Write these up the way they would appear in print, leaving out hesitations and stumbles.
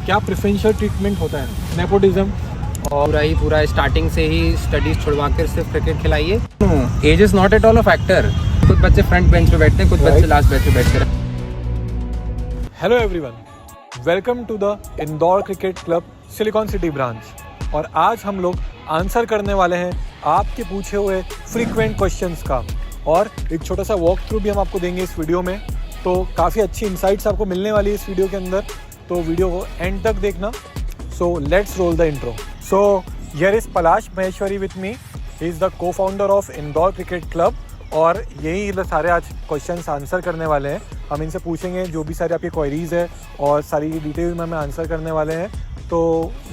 क्या preferential treatment होता है, नेपोटिज्म और पूरा स्टार्टिंग से ही स्टडीज छुड़वा कर सिर्फ क्रिकेट खिलाइए। Age is not at all a factor. कुछ बच्चे फ्रंट बेंच पे बैठते हैं, कुछ बच्चे लास्ट बेंच पे बैठते हैं। Hello everyone, welcome to the Indore cricket club silicon city branch. और आज हम लोग आंसर करने वाले हैं आपके पूछे हुए फ्रीक्वेंट क्वेश्चंस का, और एक छोटा सा वॉक थ्रू भी हम आपको देंगे इस वीडियो में। तो काफ़ी अच्छी इंसाइट्स आपको मिलने वाली है इस वीडियो के अंदर, तो वीडियो को एंड तक देखना। So let's roll the intro. So here is Palash Maheshwari with me, he is the co founder of Indore cricket club, और यही सारे आज क्वेश्चंस आंसर करने वाले हैं। हम इनसे पूछेंगे जो भी सारी आपकी क्वेरीज है, और सारी डिटेल में हमें आंसर करने वाले हैं। तो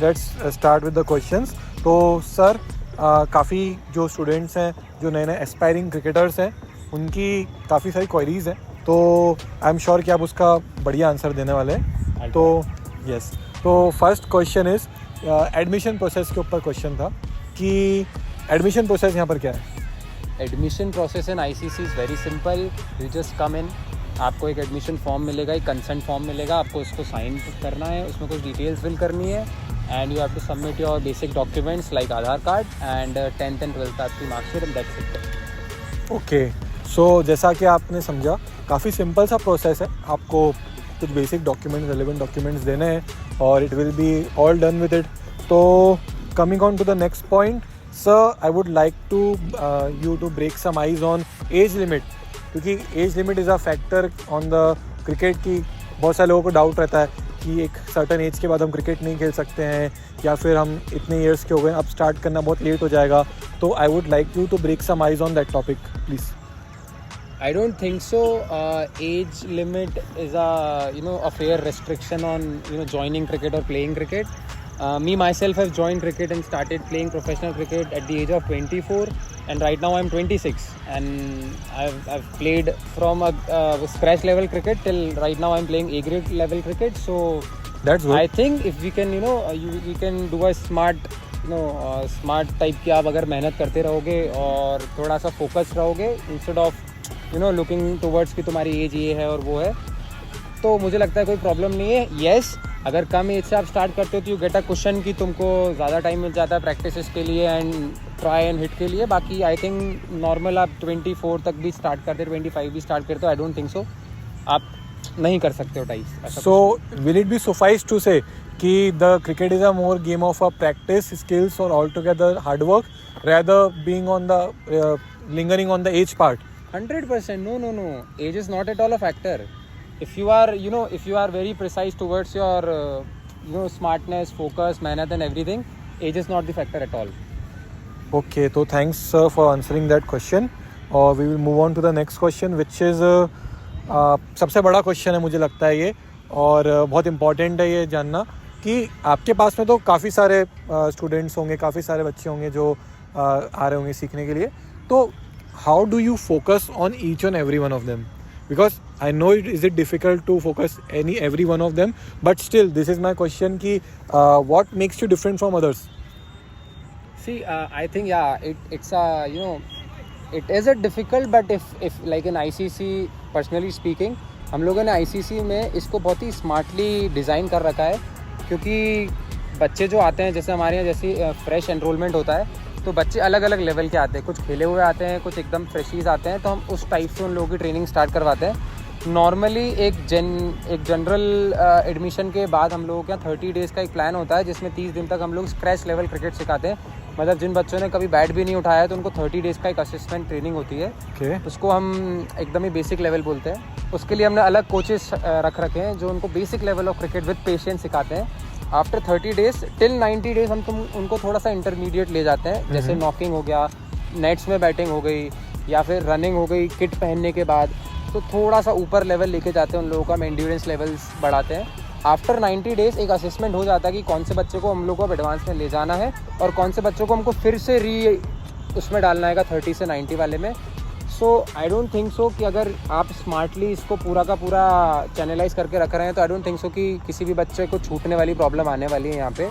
let's start with the questions. तो सर, काफ़ी जो स्टूडेंट्स हैं, जो नए नए एस्पायरिंग क्रिकेटर्स हैं, उनकी काफ़ी सारी क्वेरीज हैं, तो आई एम श्योर कि आप उसका बढ़िया आंसर देने वाले हैं। तो यस, तो first question is admission process के ऊपर क्वेश्चन था कि एडमिशन प्रोसेस यहाँ पर क्या है। Admission process in ICC is very simple. You just come in, आपको एक एडमिशन फॉर्म मिलेगा, एक कंसेंट फॉर्म मिलेगा, आपको उसको साइन करना है, उसमें कुछ डिटेल्स फिल करनी है, and you have to submit your basic documents like Aadhaar card and 10th and 12th आपकी marksheet, and that's it. Okay, so जैसा कि आपने समझा, काफ़ी सिंपल सा प्रोसेस है। आपको कुछ बेसिक डॉक्यूमेंट्स, रेलेवेंट डॉक्यूमेंट्स देने हैं, और it will be all done with it. तो coming on to the next point, sir I would like to you to break some eyes on age limit, क्योंकि age limit is a factor on the cricket की। बहुत सारे लोगों को doubt रहता है कि एक सर्टन एज के बाद हम क्रिकेट नहीं खेल सकते हैं, या फिर हम इतने ईयर्स के हो गए, अब स्टार्ट करना बहुत लेट हो जाएगा। तो I would like you to break some eyes on that topic please. I don't think so. Age limit is a fair restriction on joining cricket or playing cricket. Me myself have joined cricket and started playing professional cricket at the age of 24, and right now I'm 26, and I've played from a scratch level cricket till right now I'm playing A grade level cricket. So that's good. I think if we can we can do a smart smart type की, आप अगर मेहनत करते रहोगे और थोड़ा सा focus रहोगे इंस्टेड ऑफ लुकिंग टूवर्ड्स कि तुम्हारी एज ये है और वो है, तो मुझे लगता है कोई प्रॉब्लम नहीं है। येस, अगर कम एज से आप स्टार्ट करते हो तो यू गेट अ क्वेश्चन कि तुमको ज़्यादा टाइम मिल जाता है प्रैक्टिस के लिए एंड ट्राई एंड हिट के लिए। बाकी आई थिंक नॉर्मल आप 24 तक भी स्टार्ट करते हो, 25 भी स्टार्ट करते हो, आई डोंट थिंक सो आप नहीं कर सकते हो twice. So will it be suffice to say कि the cricket is a more game of a practice, skills और all together hard work, rather being on the lingering on the age part? 100%. No. Age is not at all a factor. If you are very precise towards your smartness, focus, मेहनत and everything, age is not the factor at all. Okay, so thanks sir for answering that question. और we will move on to the next question, which is सबसे बड़ा question है मुझे लगता है ये, और बहुत इम्पॉर्टेंट है ये जानना कि आपके पास में तो काफ़ी सारे स्टूडेंट्स होंगे, काफ़ी सारे बच्चे होंगे जो आ रहे होंगे सीखने के लिए। तो how do you focus on each and every one of them? Because I know is it difficult to focus every one of them, but still this is my question ki what makes you different from others? See, I think it's it is a difficult, but if like in ICC, personally speaking, हम लोगों ने ICC में इसको बहुत ही smartly design कर रखा है, क्योंकि बच्चे जो आते हैं, जैसे हमारे यहाँ जैसे फ्रेश एनरोलमेंट होता है, तो बच्चे अलग अलग लेवल के आते हैं, कुछ खेले हुए आते हैं, कुछ एकदम फ्रेशीज आते हैं, तो हम उस टाइप से उन लोगों की ट्रेनिंग स्टार्ट करवाते हैं। नॉर्मली एक जनरल एडमिशन के बाद हम लोगों के यहाँ 30 डेज़ का एक प्लान होता है, जिसमें 30 दिन तक हम लोग स्क्रैच लेवल क्रिकेट सिखाते हैं। मतलब जिन बच्चों ने कभी बैट भी नहीं उठाया है, तो उनको 30 डेज़ का एक असिस्टेंट ट्रेनिंग होती है। उसको हम एकदम ही बेसिक लेवल बोलते हैं। उसके लिए हमने अलग कोचेस रख रखे हैं जो उनको basic level of cricket with patience सिखाते हैं। आफ्टर 30 डेज़ टिल 90 डेज़ हम उनको थोड़ा सा इंटरमीडिएट ले जाते हैं, जैसे नॉकिंग हो गया, नेट्स में बैटिंग हो गई, या फिर रनिंग हो गई किट पहनने के बाद, तो थोड़ा सा ऊपर लेवल लेके जाते हैं उन लोगों का, हम एंड्योरेंस लेवल्स बढ़ाते हैं। आफ्टर 90 डेज़ एक असेसमेंट हो जाता है कि कौन से बच्चे को हम लोग को एडवांस में ले जाना है और कौन से बच्चों को हमको फिर से उसमें डालना है 30 से 90 वाले में। सो आई डोंट थिंक सो कि अगर आप स्मार्टली इसको पूरा का पूरा चैनलाइज करके रख रहे हैं, तो आई डोंट थिंक सो कि किसी भी बच्चे को छूटने वाली प्रॉब्लम आने वाली है यहाँ पे।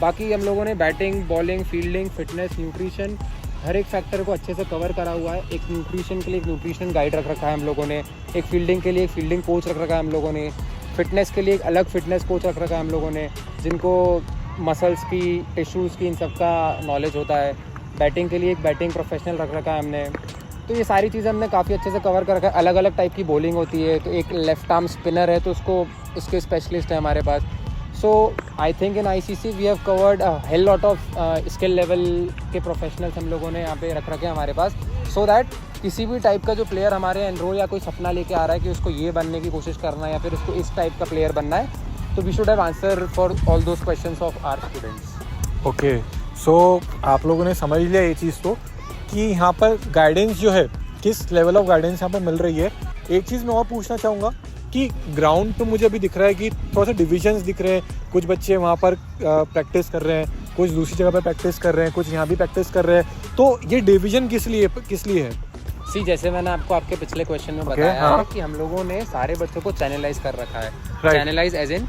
बाकी हम लोगों ने batting, bowling, fielding, fitness, nutrition, हर एक फैक्टर को अच्छे से कवर करा हुआ है। एक न्यूट्रिशन के लिए एक न्यूट्रिशन गाइड रख रखा है हम लोगों ने, एक फील्डिंग के लिए एक फील्डिंग कोच रख रखा है हम लोगों ने, फिटनेस के लिए एक अलग फिटनेस कोच रख रखा है हम लोगों ने, जिनको मसल्स की, टिश्यूज़ की, इन सब का नॉलेज होता है। बैटिंग के लिए एक बैटिंग प्रोफेशनल रख रखा है हमने। तो ये सारी चीज़ें हमने काफ़ी अच्छे से कवर कर रखा है। अलग अलग टाइप की बॉलिंग होती है, तो एक लेफ्ट आर्म स्पिनर है तो उसके स्पेशलिस्ट है हमारे पास। So I think in ICC we have covered a hell lot of skill level के प्रोफेशनल्स हम लोगों ने यहाँ पे रख रखे हैं हमारे पास, सो दैट किसी भी टाइप का जो प्लेयर हमारे एनरोल या कोई सपना लेके आ रहा है कि उसको ये बनने की कोशिश करना है या फिर उसको इस टाइप का प्लेयर बनना है, तो we should have answer for all those questions of our students. Okay, so आप लोगों ने समझ लिया ये चीज़ तो कि यहाँ पर गाइडेंस जो है, किस लेवल ऑफ गाइडेंस यहाँ पर मिल रही है। एक चीज़ मैं और पूछना चाहूँगा कि ग्राउंड पे मुझे अभी दिख रहा है कि थोड़ा सा डिविजन्स दिख रहे हैं, कुछ बच्चे वहाँ पर प्रैक्टिस कर रहे हैं, कुछ दूसरी जगह पर प्रैक्टिस कर रहे हैं, कुछ यहाँ भी प्रैक्टिस कर रहे हैं, तो ये डिवीज़न किस लिए है? सी, जैसे मैंने आपको आपके पिछले क्वेश्चन में बताया है कि हम लोगों ने सारे बच्चों को चैनलाइज कर रखा है। चैनलाइज एज इन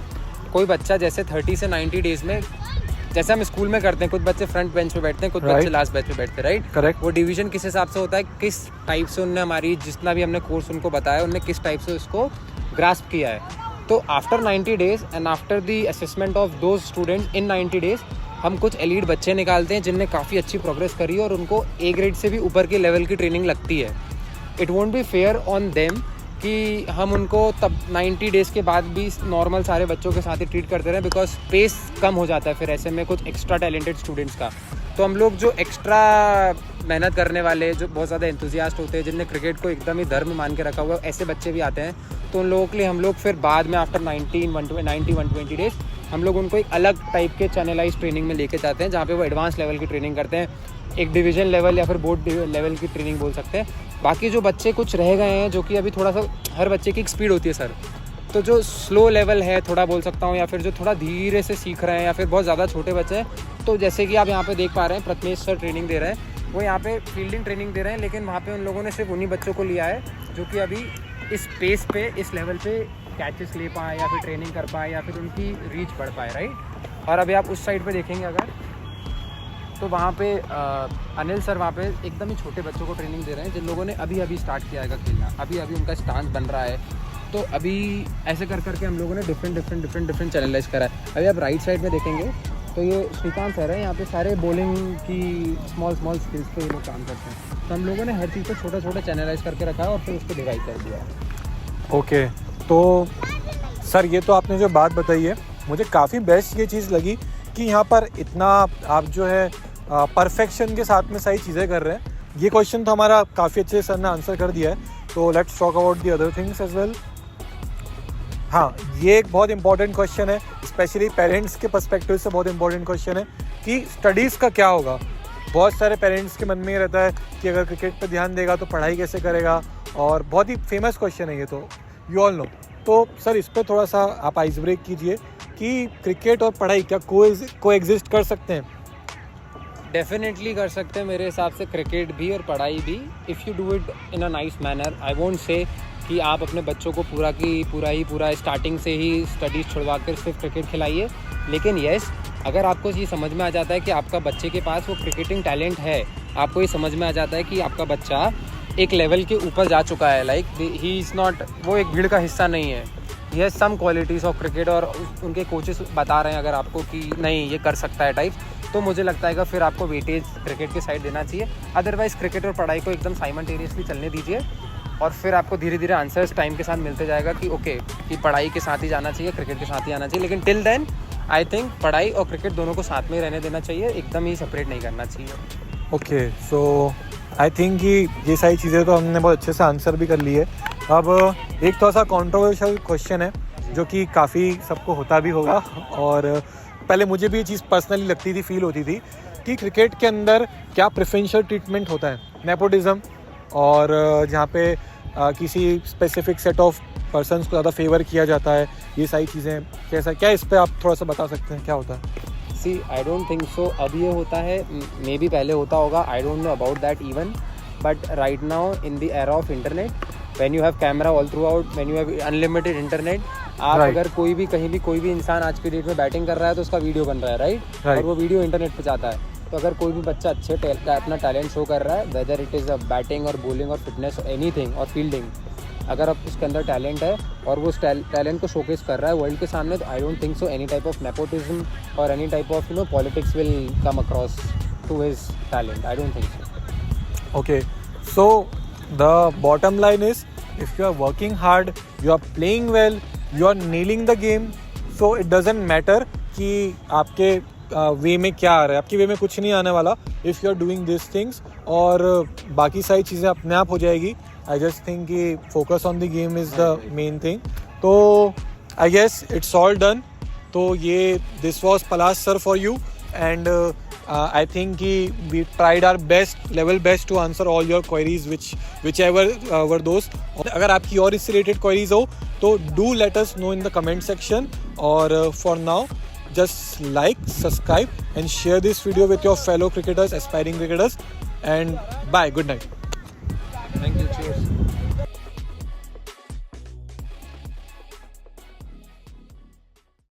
कोई बच्चा जैसे 30 से 90 डेज में, जैसे हम स्कूल में करते हैं, कुछ बच्चे फ्रंट बेंच पे बैठते हैं, कुछ बच्चे लास्ट बेंच पे बैठते हैं, राइट? करेक्ट। वो डिवीजन किस हिसाब से होता है, किस टाइप से उनने हमारी जितना भी हमने कोर्स उनको बताया, उनने किस टाइप से उसको ग्रास्प किया है। तो after 90 days and after the assessment of those students in 90 days हम कुछ एलीट बच्चे निकालते हैं जिनने काफ़ी अच्छी प्रोग्रेस करी है और उनको A ग्रेड से भी ऊपर के लेवल की ट्रेनिंग लगती है। It won't be fair on them कि हम उनको तब 90 डेज़ के बाद भी नॉर्मल सारे बच्चों के साथ ही ट्रीट करते रहें, बिकॉज स्पेस कम हो जाता है फिर ऐसे में कुछ एक्स्ट्रा टैलेंटेड स्टूडेंट्स का। तो हम लोग जो एक्स्ट्रा मेहनत करने वाले, जो बहुत ज़्यादा एंथुजियास्ट होते हैं, जिनने क्रिकेट को एकदम ही धर्म मान के रखा हुआ है, ऐसे बच्चे भी आते हैं। तो उन लोगों के लिए हम लोग फिर बाद में आफ्टर 120 डेज़ हम लोग उनको एक अलग टाइप के चैनलाइज ट्रेनिंग में लेके जाते हैं, जहाँ पे वो एडवांस लेवल की ट्रेनिंग करते हैं, एक डिवीजन लेवल या फिर बोर्ड लेवल की ट्रेनिंग बोल सकते हैं। बाकी जो बच्चे कुछ रह गए हैं, जो कि अभी थोड़ा सा, हर बच्चे की एक स्पीड होती है सर, तो जो स्लो लेवल है थोड़ा बोल सकता हूँ, या फिर जो थोड़ा धीरे से सीख रहे हैं, या फिर बहुत ज़्यादा छोटे बच्चे हैं, तो जैसे कि आप यहाँ पे देख पा रहे हैं प्रथमेश सर ट्रेनिंग दे रहे हैं, वो यहाँ पे फील्डिंग ट्रेनिंग दे रहे हैं, लेकिन वहाँ पे उन लोगों ने सिर्फ उन्हीं बच्चों को लिया है जो कि अभी इस पेस पे, इस लेवल पे कैचेस ले पाए या फिर ट्रेनिंग कर पाए या फिर उनकी रीच बढ़ पाए, राइट? और अभी आप उस साइड पे देखेंगे अगर, तो वहाँ पे अनिल सर वहाँ पे एकदम ही छोटे बच्चों को ट्रेनिंग दे रहे हैं, जिन लोगों ने अभी अभी स्टार्ट किया है खेलना, अभी अभी उनका स्टांस बन रहा है। तो अभी ऐसे कर करके हम लोगों ने डिफरेंट चैनलाइज करा है। अभी आप राइट साइड में देखेंगे तो ये श्रीकांत सर है, यहाँ पे सारे बॉलिंग की स्मॉल स्किल्स पे ये लोग काम करते हैं। तो हम लोगों ने हर चीज़ को छोटा चैनलाइज करके रखा है और फिर उसको डिवाइड कर दिया है। ओके, तो सर ये तो आपने जो बात बताई है, मुझे काफ़ी बेस्ट ये चीज़ लगी कि यहाँ पर इतना आप जो है परफेक्शन के साथ में सही चीज़ें कर रहे हैं। ये क्वेश्चन तो हमारा काफ़ी अच्छे सर ने आंसर कर दिया है, तो let's talk about the other things as well. हाँ, ये एक बहुत इंपॉर्टेंट क्वेश्चन है, स्पेशली पेरेंट्स के पर्सपेक्टिव से बहुत इंपॉर्टेंट क्वेश्चन है कि स्टडीज़ का क्या होगा। बहुत सारे पेरेंट्स के मन में ये रहता है कि अगर क्रिकेट पर ध्यान देगा तो पढ़ाई कैसे करेगा, और बहुत ही फेमस क्वेश्चन है ये, तो यू ऑल नो। तो सर इस पर थोड़ा सा आप आइस ब्रेक कीजिए कि क्रिकेट और पढ़ाई क्या को एग्जिस्ट कर सकते हैं? डेफिनेटली कर सकते हैं मेरे हिसाब से, क्रिकेट भी और पढ़ाई भी, if you do it in a nice manner. I won't say कि आप अपने बच्चों को पूरा स्टार्टिंग से ही स्टडीज़ छुड़वा कर सिर्फ क्रिकेट खिलाइए, लेकिन येस, अगर आपको ये समझ में आ जाता है कि आपका बच्चे के पास वो क्रिकेटिंग टैलेंट है, आपको ये समझ में आ जाता है कि आपका बच्चा एक लेवल के ऊपर जा चुका है, लाइक ही इज़ नॉट, वो एक भीड़ का हिस्सा नहीं है, he has some qualities of cricket, और उनके कोचेस बता रहे हैं अगर आपको कि नहीं ये कर सकता है टाइप, तो मुझे लगता है कि फिर आपको वेटेज क्रिकेट की साइड देना चाहिए। अदरवाइज़ क्रिकेट और पढ़ाई को एकदम साइमल्टेनियसली चलने दीजिए, और फिर आपको धीरे धीरे आंसर्स टाइम के साथ मिलते जाएगा कि ओके कि पढ़ाई के साथ ही जाना चाहिए, क्रिकेट के साथ ही आना चाहिए, लेकिन टिल देन आई थिंक पढ़ाई और क्रिकेट दोनों को साथ में रहने देना चाहिए, एकदम ही सेपरेट नहीं करना चाहिए। ओके, सो आई थिंक कि ये सारी चीज़ें तो हमने बहुत अच्छे से आंसर भी कर ली है। अब एक थोड़ा सा कॉन्ट्रोवर्शियल क्वेश्चन है जो कि काफ़ी सबको होता भी होगा, और पहले मुझे भी ये चीज़ पर्सनली लगती थी, फील होती थी कि क्रिकेट के अंदर क्या प्रेफरेंशियल ट्रीटमेंट होता है, नेपोटिज्म, और जहाँ पे किसी स्पेसिफिक सेट ऑफ पर्सन्स को ज़्यादा फेवर किया जाता है, ये सारी चीज़ें कैसा, क्या इस पर आप थोड़ा सा बता सकते हैं क्या होता है? सी, आई डोंट थिंक सो अब ये होता है, मे बी पहले होता होगा, I don't know about that even, but right now in the era of internet, when you have camera all through out, when you have unlimited internet, आप अगर कोई भी कहीं भी कोई भी इंसान आज की डेट में बैटिंग कर रहा है तो उसका वीडियो बन रहा है, राइट? और वो वीडियो इंटरनेट पे जाता है, तो अगर कोई भी बच्चा अपना टैलेंट शो कर रहा है, whether it is a batting और बॉलिंग और फिटनेस, एनीथिंग और फील्डिंग, अगर अब उसके अंदर टैलेंट है और वो उस टैलेंट को शोकेस कर रहा है वर्ल्ड के सामने, तो I don't think so any type of nepotism और any type of politics will come across to his talent. I don't think so. Okay, so the bottom line is, if you are working hard, you are playing well, you are nailing the game, so it doesn't matter कि आपके वे में क्या आ रहा है. आपके वे में कुछ नहीं आने वाला if you are doing these things, और बाकी सारी चीज़ें अपने आप हो जाएगी. I just think कि focus on the game is the main thing. तो I guess it's all done. तो ये this was Palash sir for you, and I think we tried our level best to answer all your queries whichever were those. अगर आपकी और इससे related queries हो तो do let us know in the comment section. और for now just like, subscribe and share this video with your fellow cricketers, aspiring cricketers, and bye, good night.